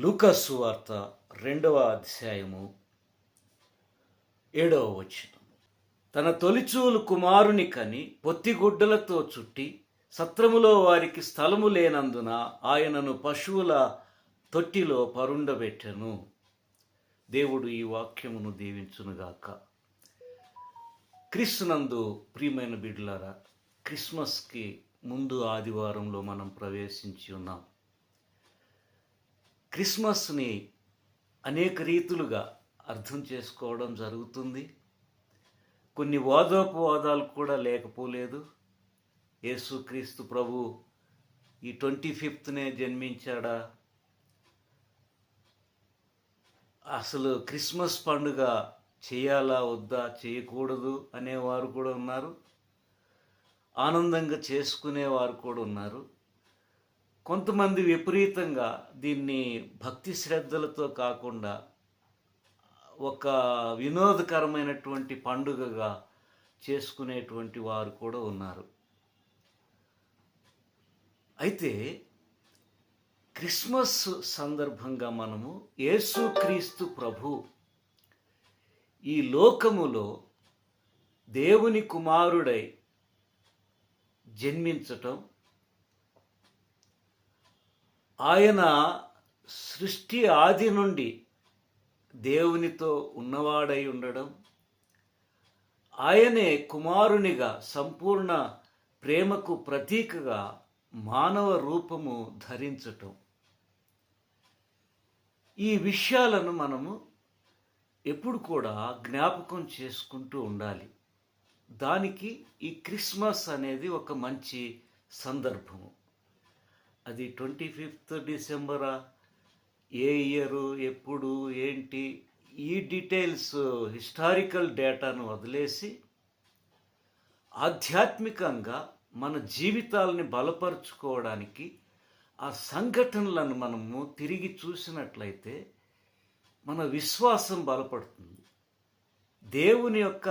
లూకా సువార్త 2వ అధ్యాయము 7వ వచనం. తన తొలిచూలు కుమారుని కని పొత్తిగుడ్డలతో చుట్టి సత్రములో వారికి స్థలము లేనందున ఆయనను పశువుల తొట్టిలో పరుండబెట్టెను. దేవుడు ఈ వాక్యమును దీవించునుగాక. క్రీస్తునందు ప్రియమైన బిడ్డలారా, క్రిస్మస్కి ముందు ఆదివారంలో మనం ప్రవేశించి ఉన్నాం. క్రిస్మస్ని అనేక రీతులుగా అర్థం చేసుకోవడం జరుగుతుంది. కొన్ని వాదోపవాదాలు కూడా లేకపోలేదు. యేసుక్రీస్తు ప్రభు ఈ 25నే జన్మించాడా, అసలు క్రిస్మస్ పండుగ చేయాలా వద్దా, చేయకూడదు అనేవారు కూడా ఉన్నారు, ఆనందంగా చేసుకునేవారు కూడా ఉన్నారు. కొంతమంది విపరీతంగా దీన్ని భక్తి శ్రద్ధలతో కాకుండా ఒక వినోదకరమైనటువంటి పండుగగా చేసుకునేటువంటి వారు కూడా ఉన్నారు. అయితే క్రిస్మస్ సందర్భంగా మనము యేసుక్రీస్తు ప్రభు ఈ లోకములో దేవుని కుమారుడై జన్మించటం, ఆయన సృష్టి ఆది నుండి దేవునితో ఉన్నవాడై ఉండడం, ఆయనే కుమారునిగా సంపూర్ణ ప్రేమకు ప్రతీకగా మానవ రూపము ధరించటం, ఈ విషయాలను మనము ఎప్పుడు కూడా జ్ఞాపకం చేసుకుంటూ ఉండాలి. దానికి ఈ క్రిస్మస్ అనేది ఒక మంచి సందర్భము. అది 25th డిసెంబరా, ఏ ఇయరు, ఎప్పుడు, ఏంటి, ఈ డీటెయిల్స్ హిస్టారికల్ డేటాను వదిలేసి ఆధ్యాత్మికంగా మన జీవితాలని బలపరుచుకోవడానికి ఆ సంఘటనలను మనము తిరిగి చూసినట్లయితే మన విశ్వాసం బలపడుతుంది. దేవుని యొక్క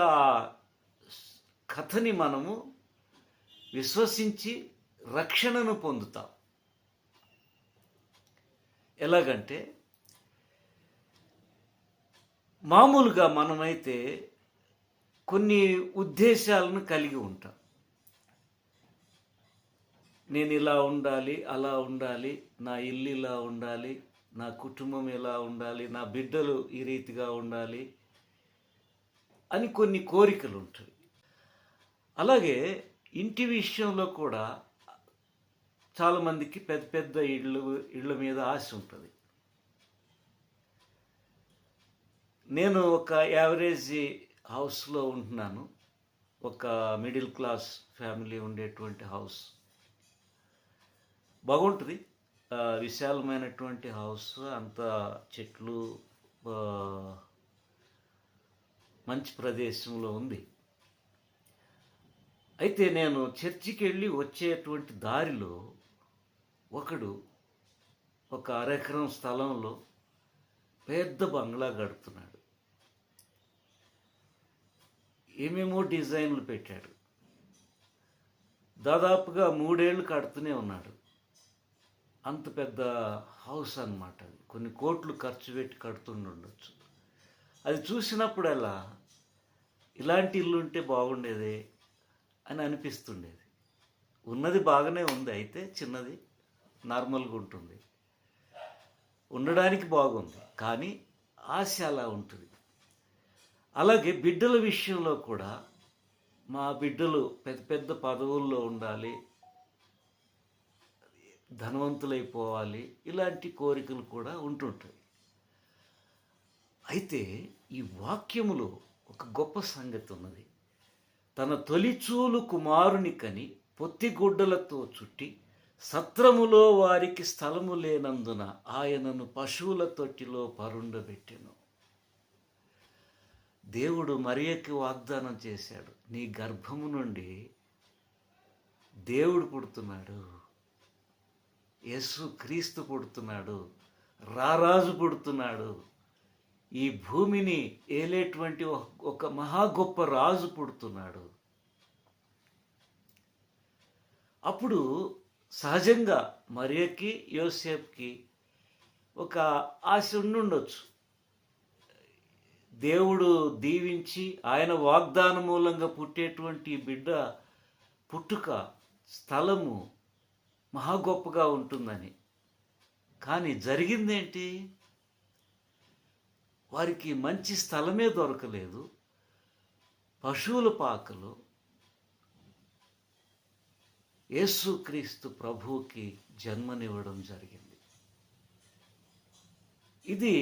కథని మనము విశ్వసించి రక్షణను పొందుతాం. ఎలాగంటే, మామూలుగా మనమైతే కొన్ని ఉద్దేశాలను కలిగి ఉంటాం. నేను ఇలా ఉండాలి, అలా ఉండాలి, నా ఇల్లు ఇలా ఉండాలి, నా కుటుంబం ఇలా ఉండాలి, నా బిడ్డలు ఈ రీతిగా ఉండాలి అని కొన్ని కోరికలు ఉంటాయి. అలాగే ఇంటి విషయంలో కూడా చాలామందికి పెద్ద పెద్ద ఇళ్ళ మీద ఆశ ఉంటుంది. నేను ఒక యావరేజ్ హౌస్లో ఉంటున్నాను, ఒక మిడిల్ క్లాస్ ఫ్యామిలీ ఉండేటువంటి హౌస్. బాగుంటుంది, విశాలమైనటువంటి హౌస్, అంత చెట్లు, మంచి ప్రదేశంలో ఉంది. అయితే నేను చర్చికి వెళ్ళి వచ్చేటువంటి దారిలో ఒకడు ఒక అరెకరం స్థలంలో పెద్ద బంగ్లా కడుతున్నాడు. ఏమేమో డిజైన్లు పెట్టాడు. దాదాపుగా 3 ఏళ్ళు కడుతూనే ఉన్నాడు. అంత పెద్ద హౌస్ అన్నమాట. అది కొన్ని కోట్లు ఖర్చు పెట్టి కడుతుండొచ్చు. అది చూసినప్పుడల్లా ఇలాంటి ఇల్లు ఉంటే బాగుండేదే అని అనిపిస్తుండేది. ఉన్నది బాగానే ఉంది, అయితే చిన్నది, నార్మల్గా ఉంటుంది, ఉండడానికి బాగుంది, కానీ ఆశ అలా ఉంటుంది. అలాగే బిడ్డల విషయంలో కూడా మా బిడ్డలు పెద్ద పెద్ద పదవుల్లో ఉండాలి, ధనవంతులైపోవాలి, ఇలాంటి కోరికలు కూడా ఉంటుంటాయి. అయితే ఈ వాక్యములో ఒక గొప్ప సంగతి ఉన్నది. తన తొలిచూలు కుమారుని కని పొత్తిగుడ్డలతో చుట్టి సత్రములో వారికి స్థలము లేనందున ఆయనను పశువుల తొట్టిలో పరుండబెట్టెను. దేవుడు మరియకి వాగ్దానం చేశాడు, నీ గర్భము నుండి దేవుడు పుడుతున్నాడు, యేసు క్రీస్తు పుడుతున్నాడు, రారాజు పుడుతున్నాడు, ఈ భూమిని ఏలేటువంటి ఒక మహా గొప్ప రాజు పుడుతున్నాడు. అప్పుడు సహజంగా మరియకి యోసేపుకి ఒక ఆశ ఉండుండొచ్చు. దేవుడు దీవించి ఆయన వాగ్దాన మూలంగా పుట్టేటువంటి బిడ్డ పుట్టుక స్థలము మహా గొప్పగా ఉంటుందని. కానీ జరిగిందేంటి? వారికి మంచి స్థలమే దొరకలేదు. పశువుల పాకలో యేసుక్రీస్తు ప్రభువుకి జన్మనివ్వడం జరిగింది. ఇది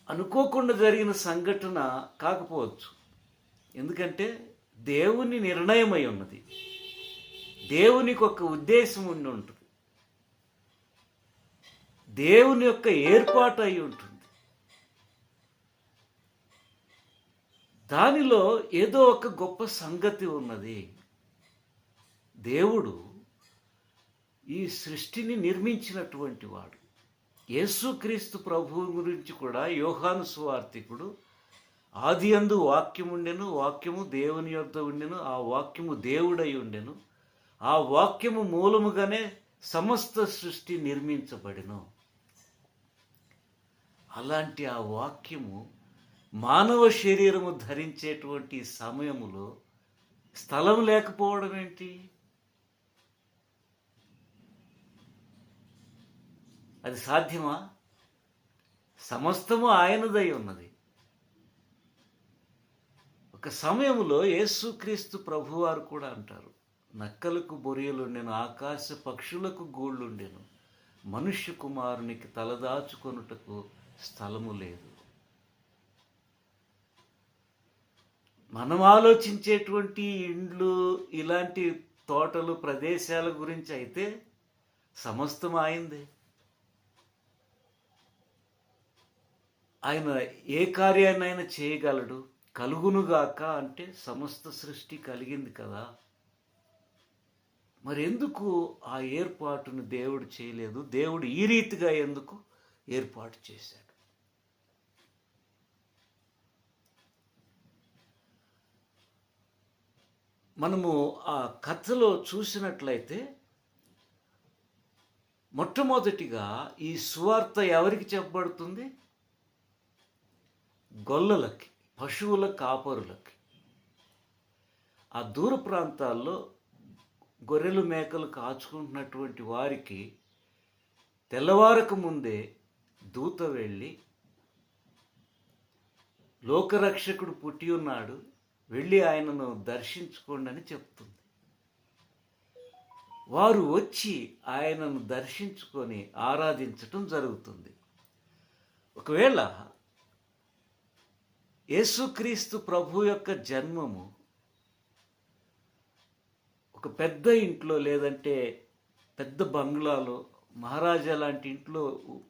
అనుకోకుండా జరిగిన సంఘటన కాకపోవచ్చు. ఎందుకంటే దేవుని నిర్ణయమై ఉన్నది. దేవునికి ఒక ఉద్దేశం ఉండి ఉంటుంది. దేవుని యొక్క ఏర్పాటు అయి ఉంటుంది. దానిలో ఏదో ఒక గొప్ప సంగతి ఉన్నది. దేవుడు ఈ సృష్టిని నిర్మించినటువంటి వాడు. యేసుక్రీస్తు ప్రభువు గురించి కూడా యోహాను సువార్తికుడు ఆదియందు వాక్యము ఉండెను, వాక్యము దేవుని యొద్ద ఉండెను, ఆ వాక్యము దేవుడై ఉండెను, ఆ వాక్యము మూలముగానే సమస్త సృష్టి నిర్మించబడెను. అలాంటి ఆ వాక్యము మానవ శరీరము ధరించేటువంటి సమయములో స్థలం లేకపోవడం ఏంటి? అది సాధ్యమా? సమస్తము ఆయనదై ఉన్నది. ఒక సమయంలో యేసుక్రీస్తు ప్రభువారు కూడా అంటారు, నక్కలకు బొరియలుండెను, ఆకాశ పక్షులకు గూళ్ళుండెను, మనుష్య కుమారునికి తలదాచుకొనుటకు స్థలము లేదు. మనం ఆలోచించేటువంటి ఇండ్లు, ఇలాంటి తోటలు, ప్రదేశాల గురించి అయితే సమస్తం ఆయనదే. ఆయన ఏ కార్యాన్నైనా చేయగలడు. కలుగునుగాక అంటే సమస్త సృష్టి కలిగింది కదా. మరి ఎందుకు ఆ ఏర్పాటును దేవుడు చేయలేదు? దేవుడు ఈ రీతిగా ఎందుకు ఏర్పాటు చేశాడు? మనము ఆ కథలో చూసినట్లయితే మొట్టమొదటిగా ఈ సువార్త ఎవరికి చెప్పబడుతుంది? గొల్లలకి, పశువుల కాపరులకి. ఆ దూర ప్రాంతాల్లో గొర్రెలు మేకలు కాచుకుంటున్నటువంటి వారికి తెల్లవారక ముందే దూత వెళ్ళి, లోకరక్షకుడు పుట్టి ఉన్నాడు, వెళ్ళి ఆయనను దర్శించుకోండి అని చెప్తుంది. వారు వచ్చి ఆయనను దర్శించుకొని ఆరాధించటం జరుగుతుంది. ఒకవేళ యేసుక్రీస్తు ప్రభు యొక్క జన్మము ఒక పెద్ద ఇంట్లో, లేదంటే పెద్ద బంగ్లాలో, మహారాజా లాంటి ఇంట్లో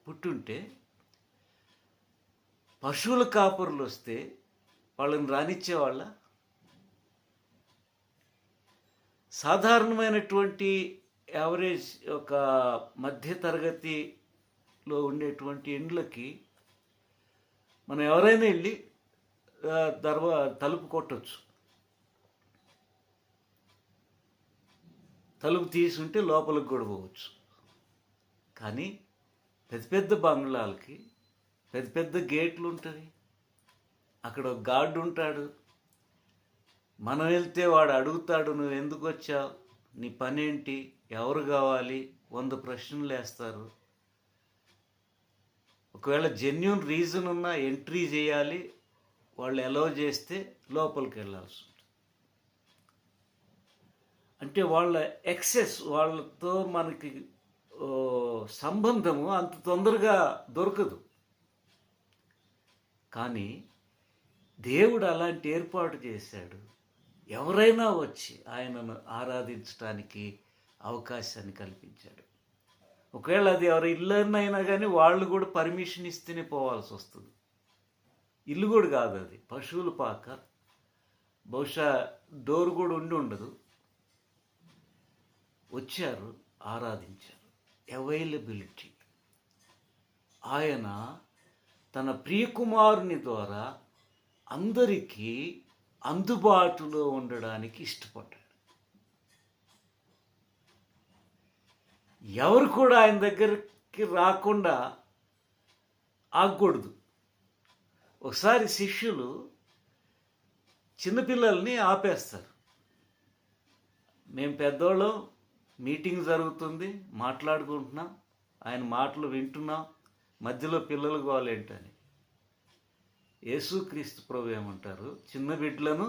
పుట్టుంటే పశువుల కాపరులు వస్తే వాళ్ళని రానిచ్చేవాళ్ళ? సాధారణమైనటువంటి యావరేజ్ ఒక మధ్య తరగతిలో ఉండేటువంటి ఇండ్లకి మనం ఎవరైనా వెళ్ళి తలుపు కొట్టచ్చు. తలుపు తీసుంటే లోపలికి కూడా పోవచ్చు. కానీ పెద్ద పెద్ద బంగ్లాలకి పెద్ద పెద్ద గేట్లు ఉంటుంది. అక్కడ ఒక గార్డు ఉంటాడు. మనం వెళ్తే వాడు అడుగుతాడు, నువ్వు ఎందుకు వచ్చావు, నీ పనేంటి, ఎవరు కావాలి, 100 ప్రశ్నలు వేస్తారు. ఒకవేళ జెన్యూన్ రీజన్ ఉన్నా ఎంట్రీ చేయాలి. వాళ్ళు అలౌ చేస్తే లోపలికి వెళ్ళాల్సి ఉంటుంది. అంటే వాళ్ళ ఎక్సెస్, వాళ్ళతో మనకి సంబంధము అంత తొందరగా దొరకదు. కానీ దేవుడు అలాంటి ఏర్పాటు చేశాడు. ఎవరైనా వచ్చి ఆయనను ఆరాధించడానికి అవకాశాన్ని కల్పించాడు. ఒకవేళ అది ఎవరి ఇల్లైనా కానీ వాళ్ళు కూడా పర్మిషన్ ఇస్తేనే పోవాల్సి వస్తుంది. ఇల్లు కూడా కాదు, అది పశువుల పాక. బహుశా డోర్ కూడా ఉండదు. వచ్చారు, ఆరాధించారు. అవైలబిలిటీ. ఆయన తన ప్రియకుమారుని ద్వారా అందరికీ అందుబాటులో ఉండడానికి ఇష్టపడ్డాడు. ఎవరు కూడా ఆయన దగ్గరికి రాకుండా ఆగకూడదు. ఒకసారి శిష్యులు చిన్నపిల్లల్ని ఆపేస్తారు. మేము పెద్దోళ్ళం, మీటింగ్ జరుగుతుంది, మాట్లాడుకుంటున్నాం, ఆయన మాటలు వింటున్నాం, మధ్యలో పిల్లలు గోలేంటని. యేసుక్రీస్తు ప్రభు ఏమంటారు? చిన్న బిడ్డలను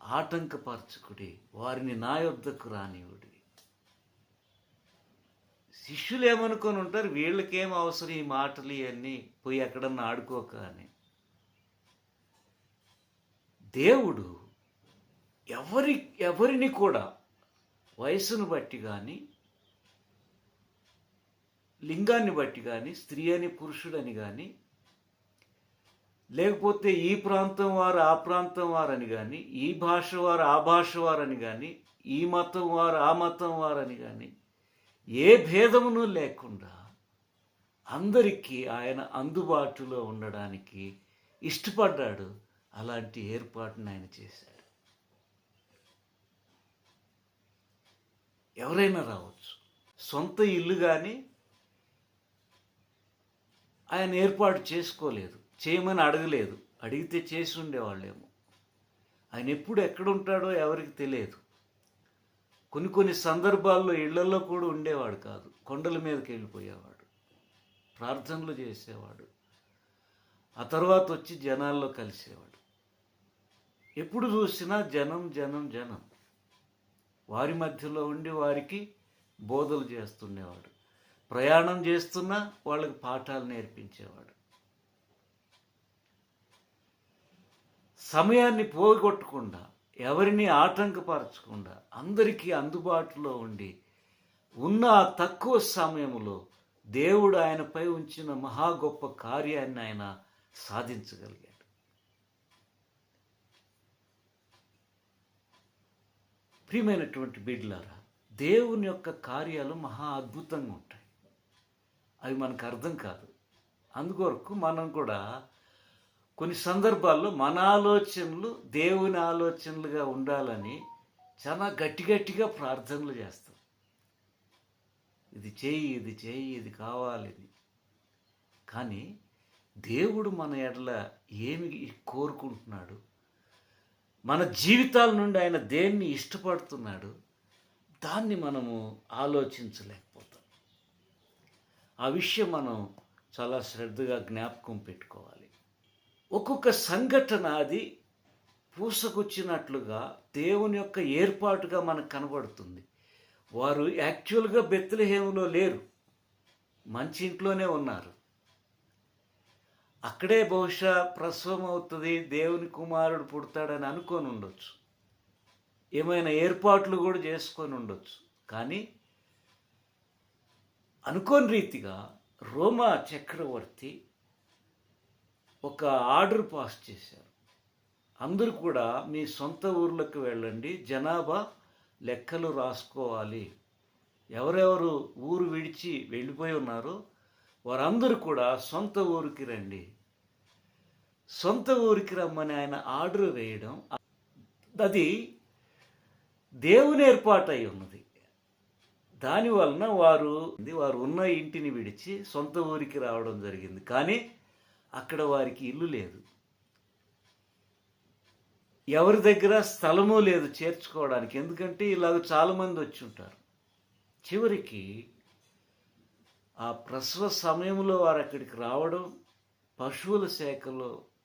ఆటంకపరచుకుడి, వారిని నా యొద్దకు రానివ్వుడి. శిష్యులు ఏమనుకొని ఉంటారు? వీళ్ళకేం అవసరం ఈ మాటలు ఇవన్నీ, పోయి ఎక్కడన్నా ఆడుకోక అని. దేవుడు ఎవరిని కూడా వయసును బట్టి కానీ, లింగాన్ని బట్టి కానీ, స్త్రీ అని పురుషుడని కానీ, లేకపోతే ఈ ప్రాంతం వారు ఆ ప్రాంతం వారని కానీ, ఈ భాష వారు ఆ భాష వారని కానీ, ఈ మతం వారు ఆ మతం వారని కానీ, ఏ భేదమును లేకుండా అందరికీ ఆయన అందుబాటులో ఉండడానికి ఇష్టపడ్డాడు. అలాంటి ఏర్పాటును ఆయన చేశాడు. ఎవరైనా రావచ్చు. సొంత ఇల్లు కానీ ఆయన ఏర్పాటు చేసుకోలేదు, చేయమని అడగలేదు. అడిగితే చేసి ఉండేవాళ్ళేమో. ఆయన ఎప్పుడు ఎక్కడుంటాడో ఎవరికి తెలియదు. కొన్ని సందర్భాల్లో ఇళ్లలో కూడా ఉండేవాడు కాదు. కొండల మీదకి వెళ్ళిపోయేవాడు, ప్రార్థనలు చేసేవాడు, ఆ తర్వాత వచ్చి జనాల్లో కలిసేవాడు. ఎప్పుడు చూసినా జనం జనం జనం. వారి మధ్యలో ఉండి వారికి బోధలు చేస్తుండేవాడు. ప్రయాణం చేస్తున్నా వాళ్ళకి పాఠాలు నేర్పించేవాడు. సమయాన్ని పోగొట్టకుండా, ఎవరిని ఆటంకపరచకుండా అందరికీ అందుబాటులో ఉండి ఉన్న ఆ తక్కువ సమయంలో దేవుడు ఆయనపై ఉంచిన మహా గొప్ప కార్యాన్ని ఆయన సాధించగలిగాడు. ప్రియమైనటువంటి బిడ్డలారా, దేవుని యొక్క కార్యాలు మహా అద్భుతంగా ఉంటాయి. అవి మనకు అర్థం కాదు. అందుకొరకు మనం కూడా కొన్ని సందర్భాల్లో మన ఆలోచనలు దేవుని ఆలోచనలుగా ఉండాలని చాలా గట్టిగా ప్రార్థనలు చేస్తాం. ఇది చేయి, ఇది చేయి, ఇది కావాలి, ఇది. కానీ దేవుడు మన ఎడల ఏమి కోరుకుంటున్నాడు, మన జీవితాల నుండి ఆయన దేన్ని ఇష్టపడుతున్నాడు, దాన్ని మనము ఆలోచించలేకపోతాం. ఆ విషయం మనం చాలా శ్రద్ధగా జ్ఞాపకం పెట్టుకోవాలి. ఒక్కొక్క సంఘటన అది పూసకొచ్చినట్లుగా దేవుని యొక్క ఏర్పాటుగా మనకు కనబడుతుంది. వారు యాక్చువల్గా బెత్లెహేములో లేరు, మంచి ఇంట్లోనే ఉన్నారు. అక్కడే బహుశా ప్రసవం అవుతుంది, దేవుని కుమారుడు పుడతాడని అనుకొని ఉండొచ్చు, ఏమైనా ఏర్పాట్లు కూడా చేసుకొని ఉండొచ్చు. కానీ అనుకోని రీతిగా రోమా చక్రవర్తి ఒక ఆర్డర్ పాస్ చేశారు. అందరూ కూడా మీ సొంత ఊర్లకు వెళ్ళండి, జనాభా లెక్కలు రాసుకోవాలి. ఎవరెవరు ఊరు విడిచి వెళ్ళిపోయి ఉన్నారో వారందరూ కూడా సొంత ఊరికి రండి. సొంత ఊరికి రమ్మని ఆయన ఆర్డర్ వేయడం, అది దేవుని ఏర్పాటు అయి ఉన్నది. దానివలన వారు ఉన్న ఇంటిని విడిచి సొంత ఊరికి రావడం జరిగింది. కానీ అక్కడ వారికి ఇల్లు లేదు, ఎవరి దగ్గర స్థలము లేదు చేర్చుకోవడానికి. ఎందుకంటే ఇలాగ చాలామంది వచ్చి ఉంటారు. చివరికి ఆ ప్రసవ సమయంలో వారు అక్కడికి రావడం,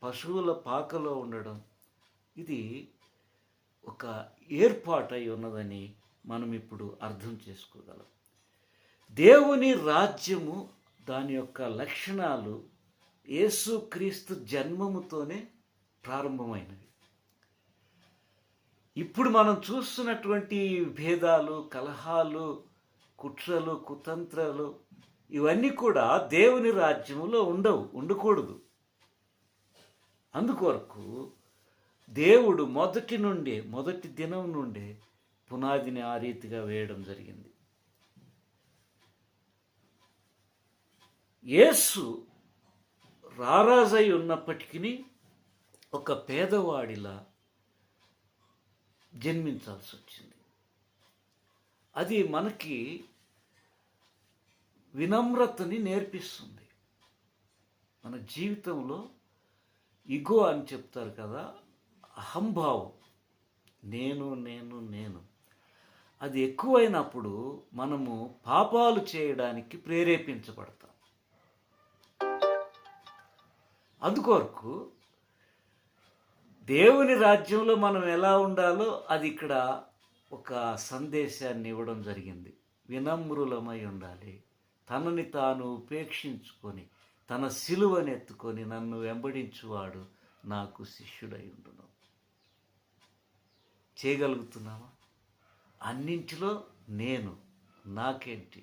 పశువుల పాకలో ఉండడం, ఇది ఒక ఏర్పాటు అయి ఉన్నదని మనం ఇప్పుడు అర్థం చేసుకోగలం. దేవుని రాజ్యము, దాని యొక్క లక్షణాలు యేసుక్రీస్తు జన్మముతోనే ప్రారంభమైనవి. ఇప్పుడు మనం చూస్తున్నటువంటి భేదాలు, కలహాలు, కుట్రలు, కుతంత్రాలు, ఇవన్నీ కూడా దేవుని రాజ్యములో ఉండకూడదు. అందుకొరకు దేవుడు మొదటి దినం నుండే పునాదిని ఆ రీతిగా వేయడం జరిగింది. యేసు రారాజై ఉన్నప్పటికీ ఒక పేదవాడిలా జన్మించాల్సి వచ్చింది. అది మనకి వినమ్రతని నేర్పిస్తుంది. మన జీవితంలో ఇగో అని చెప్తారు కదా, అహంభావం, నేను నేను నేను, అది ఎక్కువైనప్పుడు మనము పాపాలు చేయడానికి ప్రేరేపించబడతాం. అందుకొరకు దేవుని రాజ్యంలో మనం ఎలా ఉండాలో అది ఇక్కడ ఒక సందేశాన్ని ఇవ్వడం జరిగింది. వినమ్రులమై ఉండాలి, తనని తాను ఉపేక్షించుకొని తన సిలువను ఎత్తుకొని నన్ను వెంబడించువాడు నాకు శిష్యుడై ఉండును. చేయగలుగుతున్నావా? అన్నింటిలో నేను, నాకేంటి,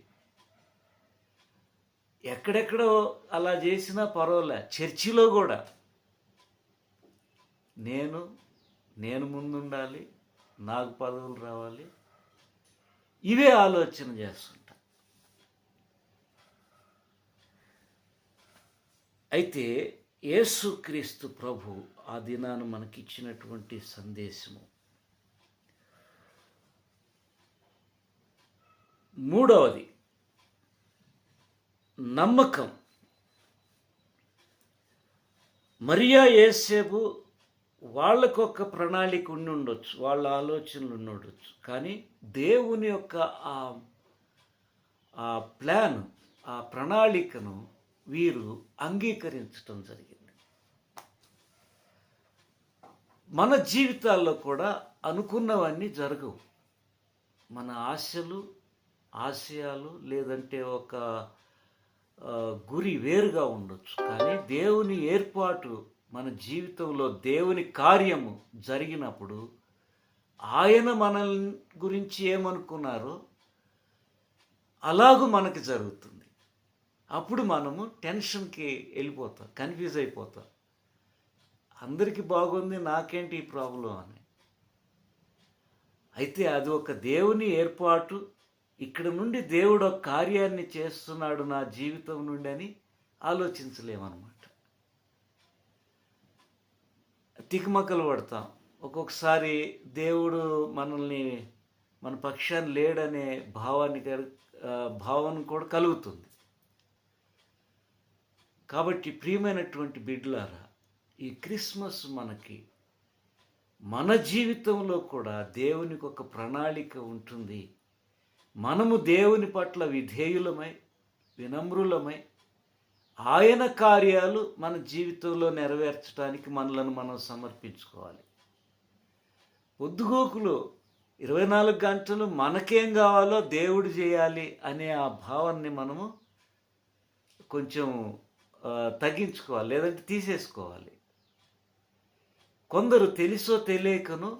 ఎక్కడెక్కడో అలా చేసినా పర్వాలే, చర్చిలో కూడా నేను ముందుండాలి, నాకు పదవులు రావాలి, ఇవే ఆలోచన చేస్తుంటా. అయితే యేసుక్రీస్తు ప్రభు ఆ దినాన మనకిచ్చినటువంటి సందేశము, మూడవది నమ్మకం. మరియా యేసేపు వాళ్ళకొక ప్రణాళిక ఉండి ఉండొచ్చు, వాళ్ళ ఆలోచనలు ఉండొచ్చు, కానీ దేవుని యొక్క ఆ ప్లాన్, ఆ ప్రణాళికను వీరు అంగీకరించటం జరిగింది. మన జీవితాల్లో కూడా అనుకున్నవన్నీ జరగవు. మన ఆశలు, ఆశయాలు, లేదంటే ఒక గురి వేరుగా ఉండొచ్చు, కానీ దేవుని ఏర్పాటు మన జీవితంలో, దేవుని కార్యము జరిగినప్పుడు ఆయన మన గురించి ఏమనుకున్నారో అలాగూ మనకి జరుగుతుంది. అప్పుడు మనము టెన్షన్కి వెళ్ళిపోతాం, కన్ఫ్యూజ్ అయిపోతాం. అందరికీ బాగుంది, నాకేంటి ఈ ప్రాబ్లం అని. అయితే అది ఒక దేవుని ఏర్పాటు, ఇక్కడ నుండి దేవుడు ఒక కార్యాన్ని చేస్తున్నాడు నా జీవితం నుండి అని ఆలోచించలేమన్నమాట. తికమకలు పడతాం. ఒక్కొక్కసారి దేవుడు మనల్ని మన పక్షాన్ని లేడనే భావన కూడా కలుగుతుంది. కాబట్టి ప్రియమైనటువంటి బిడ్డలారా, ఈ క్రిస్మస్ మనకి మన జీవితంలో కూడా దేవునికి ఒక ప్రణాళిక ఉంటుంది. మనము దేవుని పట్ల విధేయులమై, వినమ్రులమై, ఆయన కార్యాలు మన జీవితంలో నెరవేర్చడానికి మనలను మనం సమర్పించుకోవాలి. పొద్దుగోకులు 24 గంటలు మనకేం కావాలో దేవుడు చేయాలి అనే ఆ భావాన్ని మనము కొంచెం తగ్గించుకోవాలి, లేదంటే తీసేసుకోవాలి. కొందరు తెలుసో తెలియకను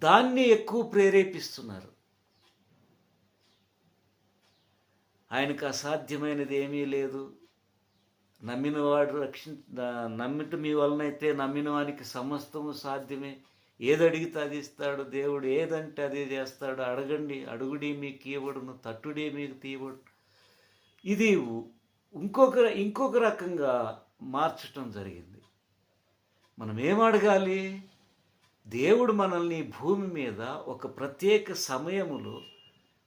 దాన్ని ఎక్కువ ప్రేరేపిస్తున్నారు. ఆయనకు అసాధ్యమైనది ఏమీ లేదు, నమ్మినవాడు నమ్మిట మీ వలనైతే నమ్మిన వానికి సమస్తము సాధ్యమే, ఏది అడిగితే అది ఇస్తాడు దేవుడు, ఏదంటే అదే చేస్తాడు, అడగండి అడుగుడి మీకు ఇవ్వడును, తట్టుడే మీకు తీయబడు. ఇది ఇంకొక రకంగా మార్చటం జరిగింది. మనం ఏం అడగాలి? దేవుడు మనల్ని భూమి మీద ఒక ప్రత్యేక సమయములో,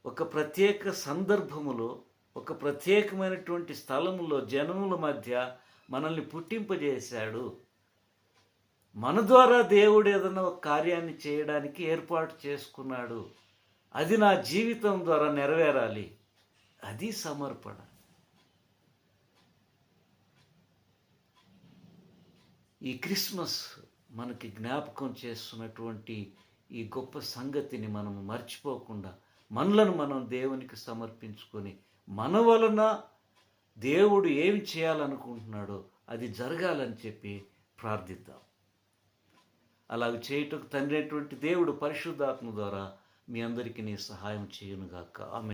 ఒక ప్రత్యేక సందర్భములో, ఒక ప్రత్యేకమైనటువంటి స్థలములో, జనముల మధ్య మనల్ని పుట్టింపజేశాడు. మన ద్వారా దేవుడు ఏదైనా ఒక కార్యాన్ని చేయడానికి ఏర్పాటు చేసుకున్నాడు. అది నా జీవితం ద్వారా నెరవేరాలి. అది సమర్పణ. ఈ క్రిస్మస్ మనకి జ్ఞాపకం చేస్తున్నటువంటి ఈ గొప్ప సంగతిని మనము మర్చిపోకుండా మనలను మనం దేవునికి సమర్పించుకొని, మన వలన దేవుడు ఏమి చేయాలనుకుంటున్నాడో అది జరగాలని చెప్పి ప్రార్థిద్దాం. అలాగ చేయటకు తండ్రి అయినటువంటి దేవుడు పరిశుద్ధాత్మ ద్వారా మీ అందరికీ సహాయం చేయునుగాక. ఆమేన్.